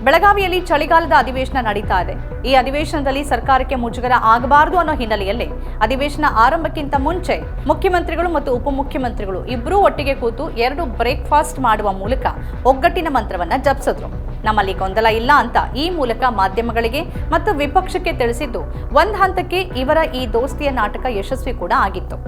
ಬೆಳಗಾವಿಯಲ್ಲಿ ಚಳಿಗಾಲದ ಅಧಿವೇಶನ ನಡೀತಾ ಇದೆ. ಈ ಅಧಿವೇಶನದಲ್ಲಿ ಸರ್ಕಾರಕ್ಕೆ ಮುಜುಗರ ಆಗಬಾರದು ಅನ್ನೋ ಹಿನ್ನೆಲೆಯಲ್ಲಿ ಅಧಿವೇಶನ ಆರಂಭಕ್ಕಿಂತ ಮುಂಚೆ ಮುಖ್ಯಮಂತ್ರಿಗಳು ಮತ್ತು ಉಪಮುಖ್ಯಮಂತ್ರಿಗಳು ಇಬ್ಬರೂ ಒಟ್ಟಿಗೆ ಕೂತು 2 ಬ್ರೇಕ್ಫಾಸ್ಟ್ ಮಾಡುವ ಮೂಲಕ ಒಗ್ಗಟ್ಟಿನ ಮಂತ್ರವನ್ನ ಜಪಿಸಿದ್ರು. ನಮ್ಮಲ್ಲಿ ಗೊಂದಲ ಇಲ್ಲ ಅಂತ ಈ ಮೂಲಕ ಮಾಧ್ಯಮಗಳಿಗೆ ಮತ್ತು ವಿಪಕ್ಷಕ್ಕೆ ತಿಳಿಸಿದ್ದು ಒಂದು ಹಂತಕ್ಕೆ ಇವರ ಈ ದೋಸ್ತಿಯ ನಾಟಕ ಯಶಸ್ವಿ ಕೂಡ ಆಗಿತ್ತು.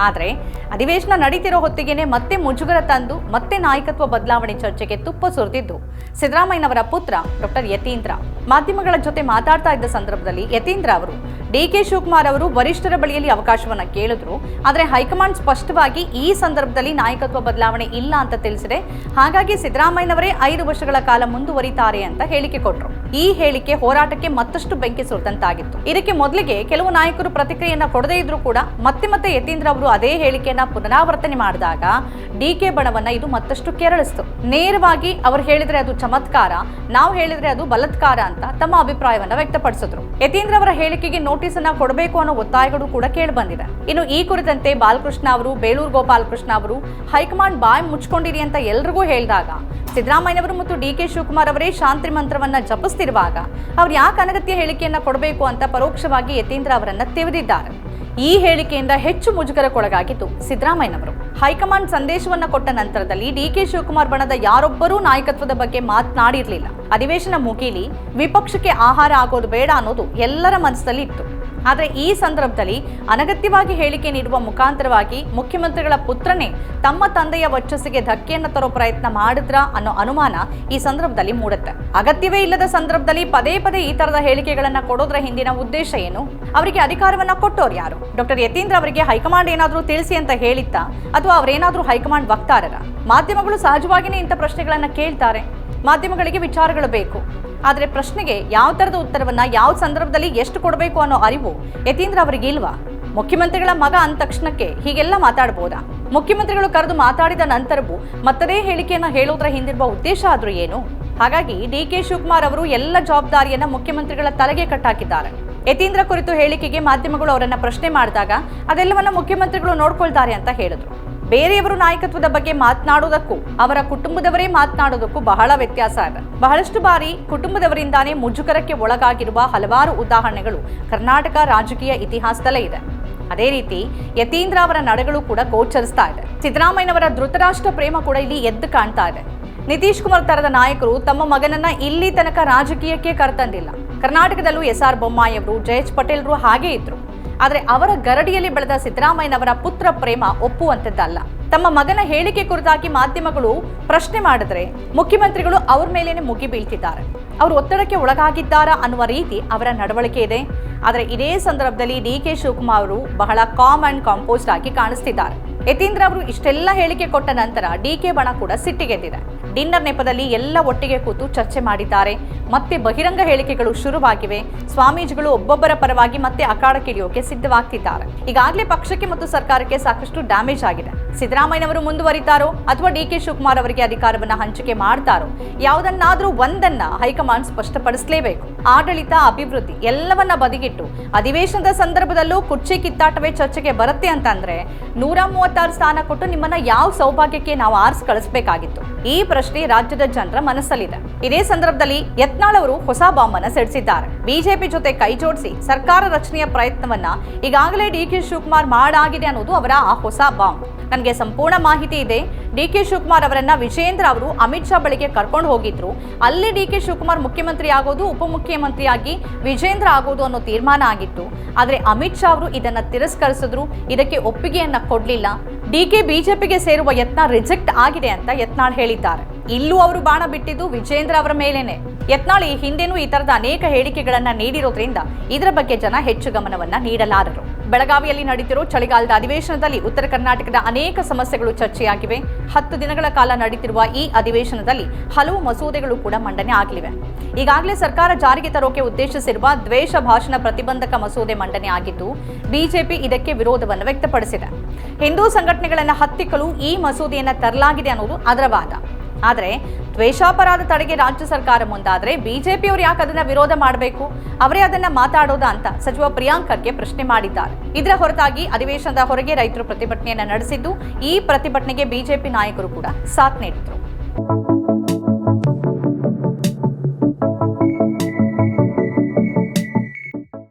ಆದರೆ ಅಧಿವೇಶನ ನಡೀತಿರೋ ಹೊತ್ತಿಗೆನೆ ಮತ್ತೆ ಮುಜುಗರ ತಂದು ಮತ್ತೆ ನಾಯಕತ್ವ ಬದಲಾವಣೆ ಚರ್ಚೆಗೆ ತುಪ್ಪ ಸುರಿದಿದ್ದು ಸಿದ್ದರಾಮಯ್ಯನವರ ಪುತ್ರ ಡಾಕ್ಟರ್ ಯತೀಂದ್ರ. ಮಾಧ್ಯಮಗಳ ಜೊತೆ ಮಾತಾಡ್ತಾ ಇದ್ದ ಸಂದರ್ಭದಲ್ಲಿ ಯತೀಂದ್ರ ಅವರು ಡಿಕೆ ಶಿವಕುಮಾರ್ ಅವರು ವರಿಷ್ಠರ ಬಳಿಯಲ್ಲಿ ಅವಕಾಶವನ್ನ ಕೇಳಿದ್ರು. ಆದರೆ ಹೈಕಮಾಂಡ್ ಸ್ಪಷ್ಟವಾಗಿ ಈ ಸಂದರ್ಭದಲ್ಲಿ ನಾಯಕತ್ವ ಬದಲಾವಣೆ ಇಲ್ಲ ಅಂತ ತಿಳಿಸಿದೆ. ಹಾಗಾಗಿ ಸಿದ್ದರಾಮಯ್ಯನವರೇ 5 ವರ್ಷಗಳ ಕಾಲ ಮುಂದುವರಿತಾರೆ ಅಂತ ಹೇಳಿಕೆ ಕೊಟ್ಟರು. ಈ ಹೇಳಿಕೆ ಹೋರಾಟಕ್ಕೆ ಮತ್ತಷ್ಟು ಬೆಂಕಿ ಸುರಿದಂತಾಗಿತ್ತು. ಇದಕ್ಕೆ ಮೊದಲಿಗೆ ಕೆಲವು ನಾಯಕರು ಪ್ರತಿಕ್ರಿಯೆಯನ್ನ ಕೊಡದೇ ಇದ್ರೂ ಕೂಡ ಮತ್ತೆ ಯತೀಂದ್ರ ಅವರು ಅದೇ ಹೇಳಿಕೆಯನ್ನ ಪುನರಾವರ್ತನೆ ಮಾಡಿದಾಗ ಡಿಕೆ ಬಣವನ್ನ ಇದು ಮತ್ತಷ್ಟು ಕೆರಳಿಸ್ತು. ನೇರವಾಗಿ ಅವರು ಹೇಳಿದ್ರೆ ಅದು ಚಮತ್ಕಾರ, ನಾವು ಹೇಳಿದ್ರೆ ಅದು ಬಲತ್ಕಾರ ಅಂತ ತಮ್ಮ ಅಭಿಪ್ರಾಯವನ್ನ ವ್ಯಕ್ತಪಡಿಸಿದ್ರು. ಯತೀಂದ್ರ ಅವರ ಹೇಳಿಕೆಗೆ ನೋಟಿಸ್ ಅನ್ನ ಕೊಡಬೇಕು ಅನ್ನೋ ಒತ್ತಾಯಗಳು ಕೂಡ ಕೇಳಿ ಬಂದಿದೆ. ಇನ್ನು ಈ ಕುರಿತಂತೆ ಬಾಲಕೃಷ್ಣ ಅವರು, ಬೇಳೂರು ಗೋಪಾಲಕೃಷ್ಣ ಅವರು ಹೈಕಮಾಂಡ್ ಬಾಯ್ ಮುಚ್ಕೊಂಡಿರಿ ಅಂತ ಎಲ್ರಿಗೂ ಹೇಳಿದಾಗ ಸಿದ್ದರಾಮಯ್ಯನವರು ಮತ್ತು ಡಿಕೆ ಶಿವಕುಮಾರ್ ಅವರೇ ಶಾಂತಿ ಮಂತ್ರವನ್ನ ಜಪಿಸ್ತಿರುವಾಗ ಅವ್ರು ಯಾಕೆ ಅನಗತ್ಯ ಹೇಳಿಕೆಯನ್ನ ಕೊಡಬೇಕು ಅಂತ ಪರೋಕ್ಷವಾಗಿ ಯತೀಂದ್ರ ಅವರನ್ನ ತಿವಿದಿದ್ದಾರೆ. ಈ ಹೇಳಿಕೆಯಿಂದ ಹೆಚ್ಚು ಮುಜುಗರಕ್ಕೊಳಗಾಗಿದ್ದು ಸಿದ್ದರಾಮಯ್ಯನವರು. ಹೈಕಮಾಂಡ್ ಸಂದೇಶವನ್ನ ಕೊಟ್ಟ ನಂತರದಲ್ಲಿ ಡಿಕೆ ಶಿವಕುಮಾರ್ ಬಣದ ಯಾರೊಬ್ಬರೂ ನಾಯಕತ್ವದ ಬಗ್ಗೆ ಮಾತನಾಡಿರಲಿಲ್ಲ. ಅಧಿವೇಶನ ಮುಗಿಲಿ, ವಿಪಕ್ಷಕ್ಕೆ ಆಹಾರ ಆಗೋದು ಬೇಡ ಅನ್ನೋದು ಎಲ್ಲರ ಮನಸ್ಸಲ್ಲಿ ಇತ್ತು. ಆದರೆ ಈ ಸಂದರ್ಭದಲ್ಲಿ ಅನಗತ್ಯವಾಗಿ ಹೇಳಿಕೆ ನೀಡುವ ಮುಖಾಂತರವಾಗಿ ಮುಖ್ಯಮಂತ್ರಿಗಳ ಪುತ್ರನೇ ತಮ್ಮ ತಂದೆಯ ವರ್ಚಸ್ಸಿಗೆ ಧಕ್ಕೆಯನ್ನು ತರೋ ಪ್ರಯತ್ನ ಮಾಡಿದ್ರ ಅನ್ನೋ ಅನುಮಾನ ಈ ಸಂದರ್ಭದಲ್ಲಿ ಮೂಡುತ್ತೆ. ಅಗತ್ಯವೇ ಇಲ್ಲದ ಸಂದರ್ಭದಲ್ಲಿ ಪದೇ ಈ ತರದ ಹೇಳಿಕೆಗಳನ್ನ ಕೊಡೋದ್ರ ಹಿಂದಿನ ಉದ್ದೇಶ ಏನು? ಅವರಿಗೆ ಅಧಿಕಾರವನ್ನ ಕೊಟ್ಟೋರು ಯಾರು? ಡಾಕ್ಟರ್ ಯತೀಂದ್ರ ಅವರಿಗೆ ಹೈಕಮಾಂಡ್ ಏನಾದ್ರೂ ತಿಳಿಸಿ ಅಂತ ಹೇಳಿತ್ತಾ ಅಥವಾ ಅವರೇನಾದ್ರೂ ಹೈಕಮಾಂಡ್ ವಕ್ತಾರರ? ಮಾಧ್ಯಮಗಳು ಸಹಜವಾಗಿಯೇ ಇಂಥ ಪ್ರಶ್ನೆಗಳನ್ನ ಕೇಳ್ತಾರೆ. ಮಾಧ್ಯಮಗಳಿಗೆ ವಿಚಾರಗಳು ಬೇಕು. ಆದರೆ ಪ್ರಶ್ನೆಗೆ ಯಾವ ತರದ ಉತ್ತರವನ್ನ ಯಾವ ಸಂದರ್ಭದಲ್ಲಿ ಎಷ್ಟು ಕೊಡಬೇಕು ಅನ್ನೋ ಅರಿವು ಯತೀಂದ್ರ ಅವರಿಗೆ ಇಲ್ವಾ? ಮುಖ್ಯಮಂತ್ರಿಗಳ ಮಗ ಅಂದ ತಕ್ಷಣಕ್ಕೆ ಹೀಗೆಲ್ಲ ಮಾತಾಡಬಹುದಾ? ಮುಖ್ಯಮಂತ್ರಿಗಳು ಕರೆದು ಮಾತಾಡಿದ ನಂತರವೂ ಮತ್ತದೇ ಹೇಳಿಕೆಯನ್ನ ಹೇಳೋದ್ರ ಹಿಂದಿರುವ ಉದ್ದೇಶ ಆದ್ರೂ ಏನು? ಹಾಗಾಗಿ ಡಿಕೆ ಶಿವಕುಮಾರ್ ಅವರು ಎಲ್ಲ ಜವಾಬ್ದಾರಿಯನ್ನ ಮುಖ್ಯಮಂತ್ರಿಗಳ ತಲೆಗೆ ಕಟ್ಟಾಕಿದ್ದಾರೆ. ಯತೀಂದ್ರ ಕುರಿತು ಹೇಳಿಕೆಗೆ ಮಾಧ್ಯಮಗಳು ಅವರನ್ನ ಪ್ರಶ್ನೆ ಮಾಡಿದಾಗ ಅದೆಲ್ಲವನ್ನ ಮುಖ್ಯಮಂತ್ರಿಗಳು ನೋಡ್ಕೊಳ್ತಾರೆ ಅಂತ ಹೇಳಿದ್ರು. ಬೇರೆಯವರು ನಾಯಕತ್ವದ ಬಗ್ಗೆ ಮಾತನಾಡೋದಕ್ಕೂ ಅವರ ಕುಟುಂಬದವರೇ ಮಾತನಾಡೋದಕ್ಕೂ ಬಹಳ ವ್ಯತ್ಯಾಸ ಇದೆ. ಬಹಳಷ್ಟು ಬಾರಿ ಕುಟುಂಬದವರಿಂದಾನೇ ಮುಜುಗರಕ್ಕೆ ಒಳಗಾಗಿರುವ ಹಲವಾರು ಉದಾಹರಣೆಗಳು ಕರ್ನಾಟಕ ರಾಜಕೀಯ ಇತಿಹಾಸದಲ್ಲೇ ಇದೆ. ಅದೇ ರೀತಿ ಯತೀಂದ್ರ ಅವರ ನಡೆಗಳು ಕೂಡ ಗೋಚರಿಸ್ತಾ ಇದೆ. ಸಿದ್ದರಾಮಯ್ಯನವರ ಧೃತರಾಷ್ಟ್ರ ಪ್ರೇಮ ಕೂಡ ಇಲ್ಲಿ ಎದ್ದು ಕಾಣ್ತಾ ಇದೆ. ನಿತೀಶ್ ಕುಮಾರ್ ತರದ ನಾಯಕರು ತಮ್ಮ ಮಗನನ್ನ ಇಲ್ಲಿ ತನಕ ರಾಜಕೀಯಕ್ಕೆ ಕರೆತಂದಿಲ್ಲ. ಕರ್ನಾಟಕದಲ್ಲೂ SR ಬೊಮ್ಮಾಯಿ ಅವರು, ಜಯೇಶ್ ಪಟೇಲ್ರು ಹಾಗೇ ಇದ್ರು. ಆದರೆ ಅವರ ಗರಡಿಯಲ್ಲಿ ಬೆಳೆದ ಸಿದ್ದರಾಮಯ್ಯನವರ ಪುತ್ರ ಪ್ರೇಮ ಒಪ್ಪುವಂಥದ್ದಲ್ಲ. ತಮ್ಮ ಮಗನ ಹೇಳಿಕೆ ಕುರಿತಾಗಿ ಮಾಧ್ಯಮಗಳು ಪ್ರಶ್ನೆ ಮಾಡಿದ್ರೆ ಮುಖ್ಯಮಂತ್ರಿಗಳು ಅವ್ರ ಮೇಲೇನೆ ಮುಗಿ ಬೀಳ್ತಿದ್ದಾರೆ. ಅವರು ಒತ್ತಡಕ್ಕೆ ಒಳಗಾಗಿದ್ದಾರಾ ಅನ್ನುವ ರೀತಿ ಅವರ ನಡವಳಿಕೆ ಇದೆ. ಆದರೆ ಇದೇ ಸಂದರ್ಭದಲ್ಲಿ ಡಿಕೆ ಶಿವಕುಮಾರ್ ಅವರು ಬಹಳ ಕಾಮ್ ಅಂಡ್ ಕಾಂಪೋಸ್ಡ್ ಆಗಿ ಕಾಣಿಸ್ತಿದ್ದಾರೆ. ಯತೀಂದ್ರ ಅವರು ಇಷ್ಟೆಲ್ಲ ಹೇಳಿಕೆ ಕೊಟ್ಟ ನಂತರ ಡಿಕೆ ಬಣ ಕೂಡ ಸಿಟ್ಟಿಗೆದ್ದಿದೆ. ಡಿನ್ನರ್ ನೆಪದಲ್ಲಿ ಎಲ್ಲ ಒಟ್ಟಿಗೆ ಕೂತು ಚರ್ಚೆ ಮಾಡಿದ್ದಾರೆ. ಮತ್ತೆ ಬಹಿರಂಗ ಹೇಳಿಕೆಗಳು ಶುರುವಾಗಿವೆ. ಸ್ವಾಮೀಜಿಗಳು ಒಬ್ಬೊಬ್ಬರ ಪರವಾಗಿ ಮತ್ತೆ ಅಖಾಡಕ್ಕಿಳಿಯೋಕೆ ಸಿದ್ಧವಾಗ್ತಿದ್ದಾರೆ. ಈಗಾಗಲೇ ಪಕ್ಷಕ್ಕೆ ಮತ್ತು ಸರ್ಕಾರಕ್ಕೆ ಸಾಕಷ್ಟು ಡ್ಯಾಮೇಜ್ ಆಗಿದೆ. ಸಿದ್ದರಾಮಯ್ಯನವರು ಮುಂದುವರಿತಾರೋ ಅಥವಾ ಡಿಕೆ ಶಿವಕುಮಾರ್ ಅವರಿಗೆ ಅಧಿಕಾರವನ್ನ ಹಂಚಿಕೆ ಮಾಡ್ತಾರೋ ಯಾವುದನ್ನಾದ್ರೂ ಒಂದನ್ನ ಹೈಕಮಾಂಡ್ ಸ್ಪಷ್ಟಪಡಿಸಲೇಬೇಕು. ಆಡಳಿತ, ಅಭಿವೃದ್ಧಿ ಎಲ್ಲವನ್ನ ಬದಿಗಿಟ್ಟು ಅಧಿವೇಶನದ ಸಂದರ್ಭದಲ್ಲೂ ಕುರ್ಚಿ ಕಿತ್ತಾಟವೇ ಚರ್ಚೆಗೆ ಬರುತ್ತೆ ಅಂತಂದ್ರೆ 136 ಸ್ಥಾನ ಕೊಟ್ಟು ನಿಮ್ಮನ್ನ ಯಾವ ಸೌಭಾಗ್ಯಕ್ಕೆ ನಾವು ಆರಿಸಿ ಕಳಿಸಬೇಕಾಗಿತ್ತು? ಈ ಪ್ರಶ್ನೆ ರಾಜ್ಯದ ಜನರ ಮನಸ್ಸಲ್ಲಿದೆ. ಇದೇ ಸಂದರ್ಭದಲ್ಲಿ ಯತ್ನಾಳ್ ಅವರು ಹೊಸ ಬಾಂಬ್ ಅನ್ನ ಸಿಡಿಸಿದ್ದಾರೆ. ಬಿಜೆಪಿ ಜೊತೆ ಕೈ ಜೋಡಿಸಿ ಸರ್ಕಾರ ರಚನೆಯ ಪ್ರಯತ್ನವನ್ನ ಈಗಾಗಲೇ ಡಿಕೆ ಶಿವಕುಮಾರ್ ಮಾಡಾಗಿದೆ ಅನ್ನೋದು ಅವರ ಆ ಹೊಸ ಬಾಂಬ್. ನನಗೆ ಸಂಪೂರ್ಣ ಮಾಹಿತಿ ಇದೆ. ಡಿಕೆ ಶಿವಕುಮಾರ್ ಅವರನ್ನ ವಿಜೇಂದ್ರ ಅವರು ಅಮಿತ್ ಶಾ ಬಳಿಗೆ ಕರ್ಕೊಂಡು ಹೋಗಿದ್ರು. ಅಲ್ಲಿ ಡಿಕೆ ಶಿವಕುಮಾರ್ ಮುಖ್ಯಮಂತ್ರಿ ಆಗೋದು, ಉಪಮುಖ್ಯಮಂತ್ರಿಯಾಗಿ ವಿಜೇಂದ್ರ ಆಗೋದು ಅನ್ನೋ ತೀರ್ಮಾನ ಆಗಿತ್ತು. ಆದರೆ ಅಮಿತ್ ಶಾ ಅವರು ಇದನ್ನ ತಿರಸ್ಕರಿಸಿದ್ರು. ಇದಕ್ಕೆ ಒಪ್ಪಿಗೆಯನ್ನ ಕೊಡ್ಲಿಲ್ಲ. ಡಿಕೆ ಬಿಜೆಪಿಗೆ ಸೇರುವ ಯತ್ನ ರಿಜೆಕ್ಟ್ ಆಗಿದೆ ಅಂತ ಯತ್ನಾಳ್ ಹೇಳಿದ್ದಾರೆ. ಇಲ್ಲೂ ಅವರು ಬಾಣ ಬಿಟ್ಟಿದ್ದು ವಿಜೇಂದ್ರ ಅವರ ಮೇಲೇನೆ. ಯತ್ನಾಳ್ ಈ ಹಿಂದೆನೂ ಈ ತರದ ಅನೇಕ ಹೇಳಿಕೆಗಳನ್ನ ನೀಡಿರೋದ್ರಿಂದ ಇದರ ಬಗ್ಗೆ ಜನ ಹೆಚ್ಚು ಗಮನವನ್ನ ನೀಡಲಾರರು. ಬೆಳಗಾವಿಯಲ್ಲಿ ನಡೀತಿರೋ ಚಳಿಗಾಲದ ಅಧಿವೇಶನದಲ್ಲಿ ಉತ್ತರ ಕರ್ನಾಟಕದ ಅನೇಕ ಸಮಸ್ಯೆಗಳು ಚರ್ಚೆಯಾಗಿವೆ. 10 ದಿನಗಳ ಕಾಲ ನಡೀತಿರುವ ಈ ಅಧಿವೇಶನದಲ್ಲಿ ಹಲವು ಮಸೂದೆಗಳು ಕೂಡ ಮಂಡನೆ ಆಗಲಿವೆ. ಈಗಾಗಲೇ ಸರ್ಕಾರ ಜಾರಿಗೆ ತರೋಕೆ ಉದ್ದೇಶಿಸಿರುವ ದ್ವೇಷ ಭಾಷಣ ಪ್ರತಿಬಂಧಕ ಮಸೂದೆ ಮಂಡನೆ ಆಗಿದ್ದು ಬಿಜೆಪಿ ಇದಕ್ಕೆ ವಿರೋಧವನ್ನು ವ್ಯಕ್ತಪಡಿಸಿದೆ. ಹಿಂದೂ ಸಂಘಟನೆಗಳನ್ನು ಹತ್ತಿಕ್ಕಲು ಈ ಮಸೂದೆಯನ್ನು ತರಲಾಗಿದೆ ಅನ್ನೋದು ಅದರ ವಾದ. ಆದರೆ ದ್ವೇಷಾಪರಾಧ ತಡೆಗೆ ರಾಜ್ಯ ಸರ್ಕಾರ ಮುಂದಾದರೆ ಬಿಜೆಪಿಯವರು ಯಾಕೆ ಅದನ್ನ ವಿರೋಧ ಮಾಡಬೇಕು? ಅವರೇ ಅದನ್ನ ಮಾತಾಡೋದ ಅಂತ ಸಚಿವ ಪ್ರಿಯಾಂಕ್ ಖರ್ಗೆ ಪ್ರಶ್ನೆ ಮಾಡಿದ್ದಾರೆ. ಇದರ ಹೊರತಾಗಿ ಅಧಿವೇಶನದ ಹೊರಗೆ ರೈತರು ಪ್ರತಿಭಟನೆಯನ್ನ ನಡೆಸಿದ್ದು ಈ ಪ್ರತಿಭಟನೆಗೆ ಬಿಜೆಪಿ ನಾಯಕರು ಕೂಡ ಸಾಥ್ ನೀಡಿದರು.